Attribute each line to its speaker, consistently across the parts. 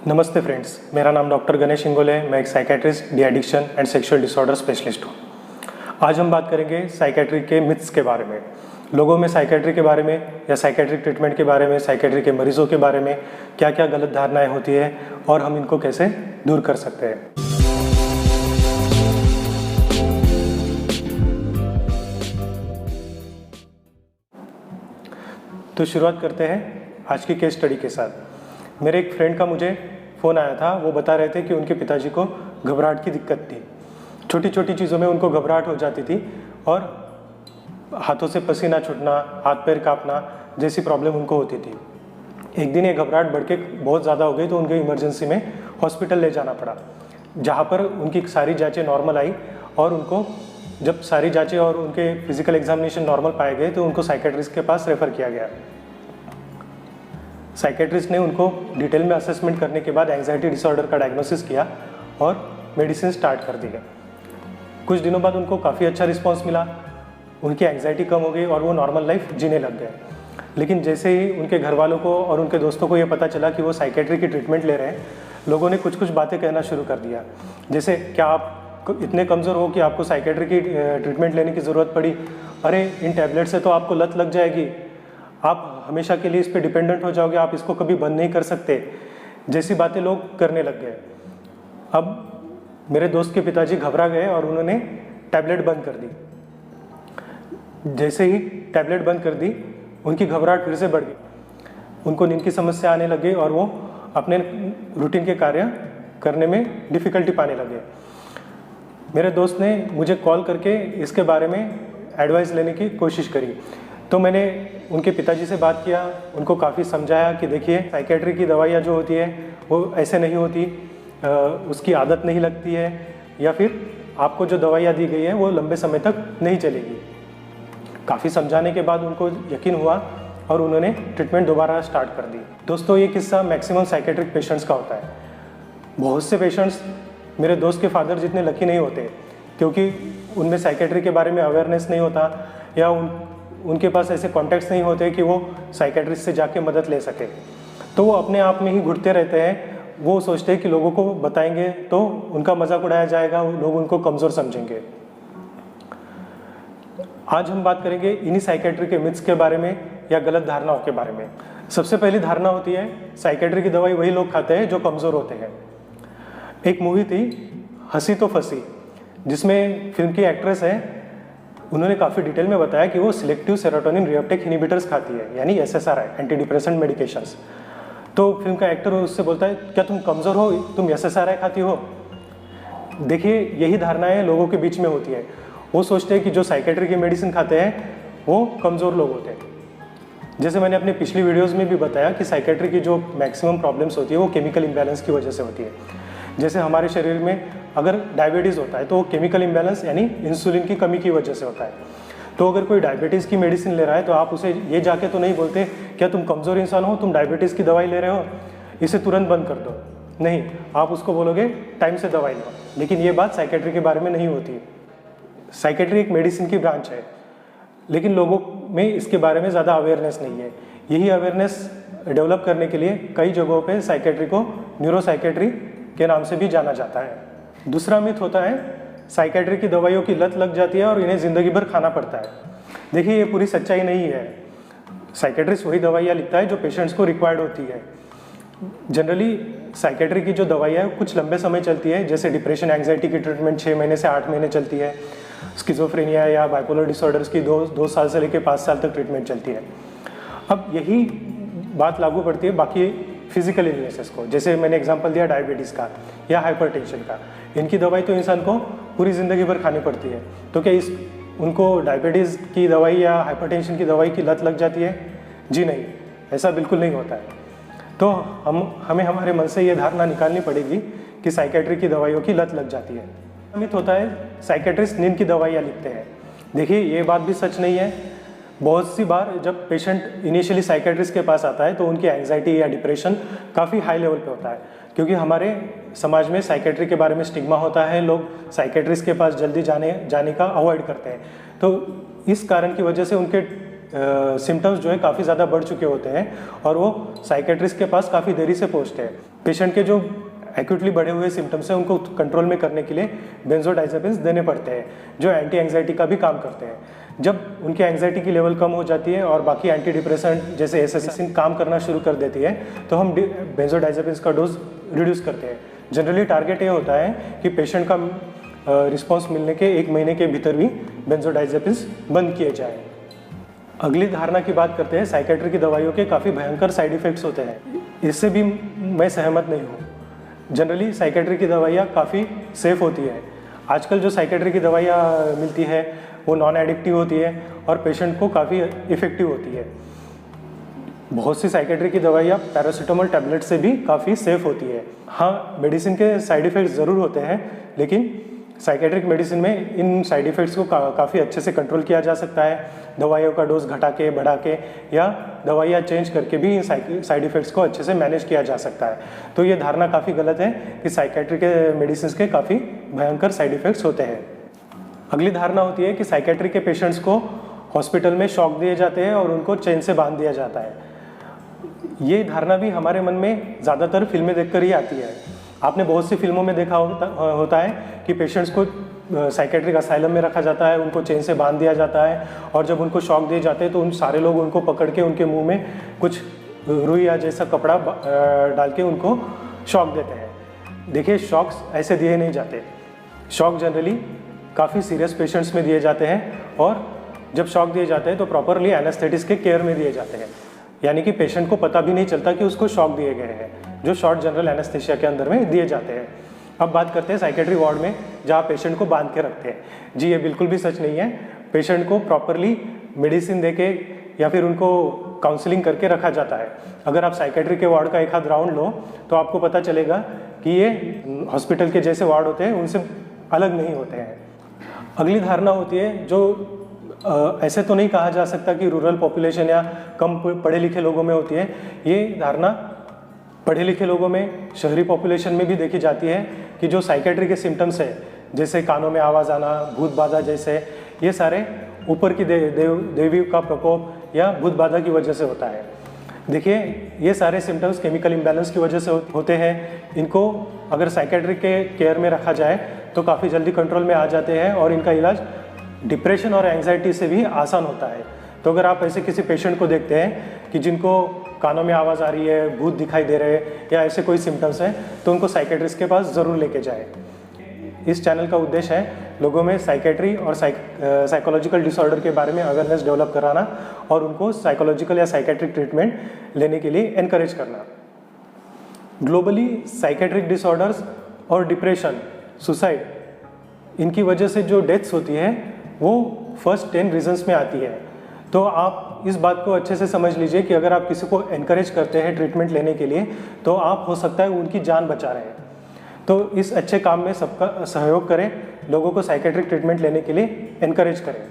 Speaker 1: नमस्ते फ्रेंड्स, मेरा नाम डॉक्टर गणेश इंगोले है। मैं एक psychiatrist, de addiction and sexual disorder specialist हूँ। आज हम बात करेंगे साइकेट्री के मिथ्स के बारे में। लोगों में साइकेट्री के बारे में या साइकेट्रिक ट्रीटमेंट के बारे में, साइकेट्री के मरीजों के बारे में क्या क्या गलत धारणाएं होती है और हम इनको कैसे दूर कर सकते हैं। तो शुरुआत करते हैं आज की केस स्टडी के साथ। मेरे एक फ्रेंड का मुझे फ़ोन आया था। वो बता रहे थे कि उनके पिताजी को घबराहट की दिक्कत थी। छोटी छोटी चीज़ों में उनको घबराहट हो जाती थी और हाथों से पसीना छूटना, हाथ पैर कांपना जैसी प्रॉब्लम उनको होती थी। एक दिन ये घबराहट बढ़ के बहुत ज़्यादा हो गई तो उनको इमरजेंसी में हॉस्पिटल ले जाना पड़ा, जहाँ पर उनकी सारी जाँचें नॉर्मल आई और उनको जब सारी जाँचें और उनके फिजिकल एग्जामिनेशन नॉर्मल पाए गए तो उनको साइकेट्रिस्ट के पास रेफ़र किया गया। साइकेट्रिस्ट ने उनको डिटेल में असेसमेंट करने के बाद एंजाइटी डिसऑर्डर का डायग्नोसिस किया और मेडिसिन स्टार्ट कर दी है। कुछ दिनों बाद उनको काफ़ी अच्छा रिस्पांस मिला, उनकी एंजाइटी कम हो गई और वो नॉर्मल लाइफ जीने लग गए। लेकिन जैसे ही उनके घर वालों को और उनके दोस्तों को ये पता चला कि वो साइकेट्री की ट्रीटमेंट ले रहे हैं, लोगों ने कुछ कुछ बातें कहना शुरू कर दिया। जैसे, क्या आप इतने कमज़ोर हो कि आपको साइकेट्री की ट्रीटमेंट लेने की ज़रूरत पड़ी? अरे, इन टैबलेट से तो आपको लत लग जाएगी, आप हमेशा के लिए इस पर डिपेंडेंट हो जाओगे, आप इसको कभी बंद नहीं कर सकते, जैसी बातें लोग करने लग गए। अब मेरे दोस्त के पिताजी घबरा गए और उन्होंने टैबलेट बंद कर दी। जैसे ही टैबलेट बंद कर दी, उनकी घबराहट फिर से बढ़ गई, उनको नींद की समस्या आने लग गई और वो अपने रूटीन के कार्य करने में डिफ़िकल्टी पाने लगे। मेरे दोस्त ने मुझे कॉल करके इसके बारे में एडवाइस लेने की कोशिश करी। तो मैंने उनके पिताजी से बात किया, उनको काफ़ी समझाया कि देखिए, साइकेट्री की दवाइयाँ जो होती है वो ऐसे नहीं होती, उसकी आदत नहीं लगती है, या फिर आपको जो दवाइयाँ दी गई है वो लंबे समय तक नहीं चलेगी। काफ़ी समझाने के बाद उनको यकीन हुआ और उन्होंने ट्रीटमेंट दोबारा स्टार्ट कर दी। दोस्तों, ये किस्सा मैक्सिमम साइकेट्रिक पेशेंट्स का होता है। बहुत से पेशेंट्स मेरे दोस्त के फादर जितने लकी नहीं होते, क्योंकि उनमें साइकेट्री के बारे में अवेयरनेस नहीं होता या उनके पास ऐसे कॉन्टैक्ट्स नहीं होते कि वो साइकेट्रिस्ट से जाके मदद ले सके। तो वो अपने आप में ही घुटते रहते हैं। वो सोचते हैं कि लोगों को बताएंगे तो उनका मजाक उड़ाया जाएगा, लोग उनको कमज़ोर समझेंगे। आज हम बात करेंगे इन्हीं साइकेट्री के मिथ्स के बारे में या गलत धारणाओं के बारे में। सबसे पहली धारणा होती है, साइकेट्री की दवाई वही लोग खाते हैं जो कमज़ोर होते हैं। एक मूवी थी हंसी तो फंसी, जिसमें फिल्म की एक्ट्रेस है, उन्होंने काफ़ी डिटेल में बताया कि वो सिलेक्टिव सेरोटोनिन रिएप्टेक इनहिबिटर्स खाती है, यानी SSRI, एंटी डिप्रेसेंट मेडिकेशंस। तो फिल्म का एक्टर उससे बोलता है, क्या तुम कमज़ोर हो, तुम SSRI खाती हो? देखिए, यही धारणाएं लोगों के बीच में होती है। वो सोचते हैं कि जो साइकेट्री की मेडिसिन खाते हैं वो कमज़ोर लोग होते हैं। जैसे मैंने अपने पिछली वीडियोस में भी बताया कि साइकेट्री की जो मैक्सिमम प्रॉब्लम्स होती है वो केमिकल इम्बैलेंस की वजह से होती है। जैसे हमारे शरीर में अगर डायबिटीज़ होता है तो वो केमिकल इम्बैलेंस यानी इंसुलिन की कमी की वजह से होता है। तो अगर कोई डायबिटीज़ की मेडिसिन ले रहा है तो आप उसे ये जाके तो नहीं बोलते, क्या तुम कमज़ोर इंसान हो, तुम डायबिटीज़ की दवाई ले रहे हो, इसे तुरंत बंद कर दो। नहीं, आप उसको बोलोगे टाइम से दवाई लो। लेकिन ये बात साइकेट्री के बारे में नहीं होती। साइकेट्री एक मेडिसिन की ब्रांच है, लेकिन लोगों में इसके बारे में ज़्यादा अवेयरनेस नहीं है। यही अवेयरनेस डेवलप करने के लिए कई जगहों पे साइकेट्री को न्यूरोसाइकेट्री के नाम से भी जाना जाता है। दूसरा मिथ होता है, साइकेट्री की दवाइयों की लत लग जाती है और इन्हें ज़िंदगी भर खाना पड़ता है। देखिए, ये पूरी सच्चाई नहीं है। साइकेट्रिस्ट वही दवाइयाँ लिखता है जो पेशेंट्स को रिक्वायर्ड होती है। जनरली साइकेट्री की जो दवाइयाँ है कुछ लंबे समय चलती है, जैसे डिप्रेशन, एंग्जाइटी की ट्रीटमेंट 6 महीने से 8 महीने चलती है। स्किज़ोफ्रेनिया या बाइपोलर डिसऑर्डर्स की 2 साल से लेकर 5 साल तक ट्रीटमेंट चलती है। अब यही बात लागू पड़ती है बाकी फिजिकल इलनेसेस को। जैसे मैंने एग्जांपल दिया डायबिटीज़ का या हाइपरटेंशन का, इनकी दवाई तो इंसान को पूरी ज़िंदगी भर खानी पड़ती है। तो क्या उनको डायबिटीज़ की दवाई या हाइपरटेंशन की दवाई की लत लग जाती है? जी नहीं, ऐसा बिल्कुल नहीं होता है। तो हमें हमारे मन से ये धारणा निकालनी पड़ेगी कि साइकेट्री की दवाइयों की लत लग जाती है। मिथ होता है, साइकेट्रिस्ट नींद की दवाइयाँ लिखते हैं। देखिए, ये बात भी सच नहीं है। बहुत सी बार जब पेशेंट इनिशियली साइकेट्रिस्ट के पास आता है तो उनकी एंग्जाइटी या डिप्रेशन काफ़ी हाई लेवल पे होता है, क्योंकि हमारे समाज में साइकेट्री के बारे में स्टिग्मा होता है। लोग साइकेट्रिस्ट के पास जल्दी जाने का अवॉइड करते हैं। तो इस कारण की वजह से उनके सिम्टम्स जो है काफ़ी ज़्यादा बढ़ चुके होते हैं और वो साइकेट्रिस्ट के पास काफ़ी देरी से पहुँचते हैं। पेशेंट के जो एक्यूटली बढ़े हुए सिम्टम्स हैं उनको कंट्रोल में करने के लिए बेंजोडाइजेपिन्स देने पड़ते हैं, जो एंटी एंग्जाइटी का भी काम करते हैं। जब उनकी एंग्जाइटी की लेवल कम हो जाती है और बाकी एंटी डिप्रेसेंट जैसे एसेसिन काम करना शुरू कर देती है, तो हम बेंजोडाइजेपिन्स का डोज रिड्यूस करते हैं। जनरली टारगेट ये होता है कि पेशेंट का रिस्पॉन्स मिलने के 1 महीने के भीतर भी बेंजोडाइजेपिन्स बंद किए जाएँ। अगली धारणा की बात करते हैं, साइकेट्री की दवाइयों के काफ़ी भयंकर साइड इफ़ेक्ट्स होते हैं। इससे भी मैं सहमत नहीं हूँ। जनरली साइकेट्री की दवाइयाँ काफ़ी सेफ़ होती है। आजकल जो साइकेट्री की दवाइयाँ मिलती है वो नॉन एडिक्टिव होती है और पेशेंट को काफ़ी इफ़ेक्टिव होती है। बहुत सी साइकेट्री की दवाइयाँ पैरासीटामोल टैबलेट से भी काफ़ी सेफ़ होती है। हाँ, मेडिसिन के साइड इफ़ेक्ट्स ज़रूर होते हैं, लेकिन साइकेट्रिक मेडिसिन में इन साइड इफ़ेक्ट्स को काफ़ी अच्छे से कंट्रोल किया जा सकता है। दवाइयों का डोज घटा के, बढ़ा के या दवाइयाँ चेंज करके भी इन साइड इफ़ेक्ट्स को अच्छे से मैनेज किया जा सकता है। तो ये धारणा काफ़ी गलत है कि साइकेट्रिक के मेडिसिन के काफ़ी भयंकर साइड इफ़ेक्ट्स होते हैं। अगली धारणा होती है कि साइकेट्रिक के पेशेंट्स को हॉस्पिटल में शॉक दिए जाते हैं और उनको चेन से बांध दिया जाता है। ये धारणा भी हमारे मन में ज़्यादातर फिल्में देखकर ही आती है। आपने बहुत सी फिल्मों में देखा होता है कि पेशेंट्स को साइकेट्रिक असाइलम में रखा जाता है, उनको चेन से बांध दिया जाता है और जब उनको शॉक दिए जाते हैं तो उन सारे लोग उनको पकड़ के उनके मुंह में कुछ रुई या जैसा कपड़ा डाल के उनको शॉक देते हैं। देखिए, शॉक्स ऐसे दिए नहीं जाते। शॉक जनरली काफ़ी सीरियस पेशेंट्स में दिए जाते हैं और जब शॉक दिए जाते हैं तो प्रॉपरली एनेस्थेटिस्ट के केयर में दिए जाते हैं, यानी कि पेशेंट को पता भी नहीं चलता कि उसको शॉक दिए गए हैं, जो शॉर्ट जनरल एनेस्थेशिया के अंदर में दिए जाते हैं। अब बात करते हैं साइकेट्री वार्ड में जहाँ पेशेंट को बांध के रखते हैं। जी, ये बिल्कुल भी सच नहीं है। पेशेंट को प्रॉपरली मेडिसिन देके या फिर उनको काउंसलिंग करके रखा जाता है। अगर आप साइकेट्री के वार्ड का एक आध राउंड लो तो आपको पता चलेगा कि ये हॉस्पिटल के जैसे वार्ड होते हैं, उनसे अलग नहीं होते हैं। अगली धारणा होती है जो ऐसे तो नहीं कहा जा सकता कि रूरल पॉपुलेशन या कम पढ़े लिखे लोगों में होती है। ये धारणा पढ़े लिखे लोगों में, शहरी पॉपुलेशन में भी देखी जाती है कि जो साइकेट्री के सिम्टम्स है, जैसे कानों में आवाज़ आना, भूत बाधा जैसे, ये सारे ऊपर की देवी का प्रकोप या भूत बाधा की वजह से होता है। देखिए, ये सारे सिम्टम्स केमिकल इम्बैलेंस की वजह से होते हैं। इनको अगर साइकेट्री के केयर में रखा जाए तो काफ़ी जल्दी कंट्रोल में आ जाते हैं और इनका इलाज डिप्रेशन और एंग्जाइटी से भी आसान होता है। तो अगर आप ऐसे किसी पेशेंट को देखते हैं कि जिनको कानों में आवाज़ आ रही है, भूत दिखाई दे रहे हैं या ऐसे कोई सिम्टम्स हैं, तो उनको साइकेट्रिस्ट के पास ज़रूर लेके जाएं। इस चैनल का उद्देश्य है लोगों में साइकेट्री और साइकोलॉजिकल डिसऑर्डर के बारे में अवेयरनेस डेवलप कराना और उनको साइकोलॉजिकल या साइकेट्रिक ट्रीटमेंट लेने के लिए एनकरेज करना। ग्लोबली साइकेट्रिक डिसऑर्डर्स और डिप्रेशन, सुसाइड, इनकी वजह से जो डेथ्स होती है वो फर्स्ट 10 रीजन्स में आती है। तो आप इस बात को अच्छे से समझ लीजिए कि अगर आप किसी को एनकरेज करते हैं ट्रीटमेंट लेने के लिए, तो आप हो सकता है उनकी जान बचा रहे हैं। तो इस अच्छे काम में सबका सहयोग करें, लोगों को साइकेट्रिक ट्रीटमेंट लेने के लिए एनकरेज करें।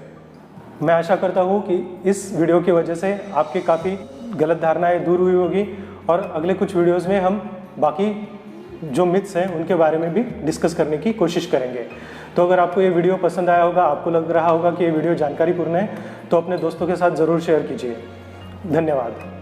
Speaker 1: मैं आशा करता हूँ कि इस वीडियो की वजह से आपकी काफ़ी गलत धारणाएं दूर हुई होगी और अगले कुछ वीडियोज़ में हम बाकी जो मिथ्स हैं उनके बारे में भी डिस्कस करने की कोशिश करेंगे। तो अगर आपको ये वीडियो पसंद आया होगा, आपको लग रहा होगा कि ये वीडियो जानकारीपूर्ण है, तो अपने दोस्तों के साथ ज़रूर शेयर कीजिए। धन्यवाद।